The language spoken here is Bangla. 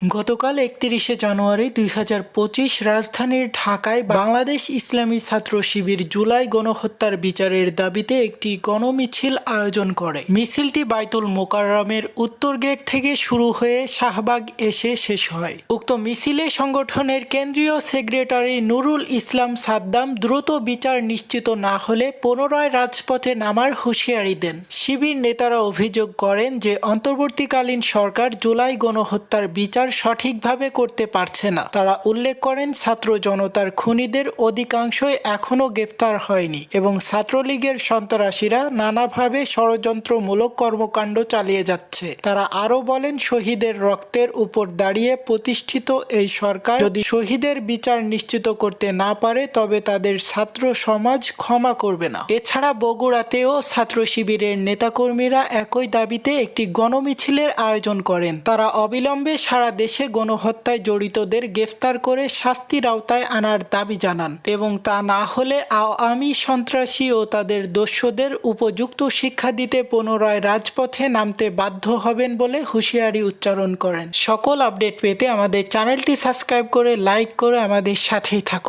গতকাল ৩১শে জানুয়ারি ২০২৫ রাজধানীর ঢাকায় বাংলাদেশ ইসলামী ছাত্র শিবির জুলাই গণহত্যার বিচারের দাবিতে একটি গণমিছিল আয়োজন করে। মিছিলটি বায়তুল মোকাররমের উত্তর গেট থেকে শুরু হয়ে শাহবাগ এসে শেষ হয়। উক্ত মিছিলে সংগঠনের কেন্দ্রীয় সেক্রেটারি নুরুল ইসলাম সাদ্দাম দ্রুত বিচার নিশ্চিত না হলে পুনরায় রাজপথে নামার হুঁশিয়ারি দেন। শিবির নেতারা অভিযোগ করেন যে অন্তর্বর্তীকালীন সরকার জুলাই গণহত্যার বিচার সঠিকভাবে করতে পারছে না। তারা উল্লেখ করেন ছাত্র জনতার খুনিদের অধিকাংশই এখনও গ্রেফতার হয়নি এবং ছাত্রলীগের সন্ত্রাসীরা নানাভাবে ষড়যন্ত্রমূলক কর্মকাণ্ড চালিয়ে যাচ্ছে। তারা আরও বলেন শহীদের রক্তের উপর দাঁড়িয়ে প্রতিষ্ঠিত এই সরকার যদি শহীদের বিচার নিশ্চিত করতে না পারে তবে তাদের ছাত্র সমাজ ক্ষমা করবে না। এছাড়া বগুড়াতেও ছাত্র শিবিরের নেতাকর্মীরা একই দাবিতে একটি গণমিছিলের আয়োজন করেন। তারা অবিলম্বে সারা দেশে গণহত্যায় জড়িতদের গ্রেফতার করে শাস্তির আওতায় আনার দাবি জানান এবং তা না হলে আওয়ামী সন্ত্রাসী ও তাদের দস্যুদের উপযুক্ত শিক্ষা দিতে পুনরায় রাজপথে নামতে বাধ্য হবেন বলে হুঁশিয়ারি উচ্চারণ করেন। সকল আপডেট পেতে আমাদের চ্যানেলটি সাবস্ক্রাইব করে লাইক করে আমাদের সাথেই থাকুন।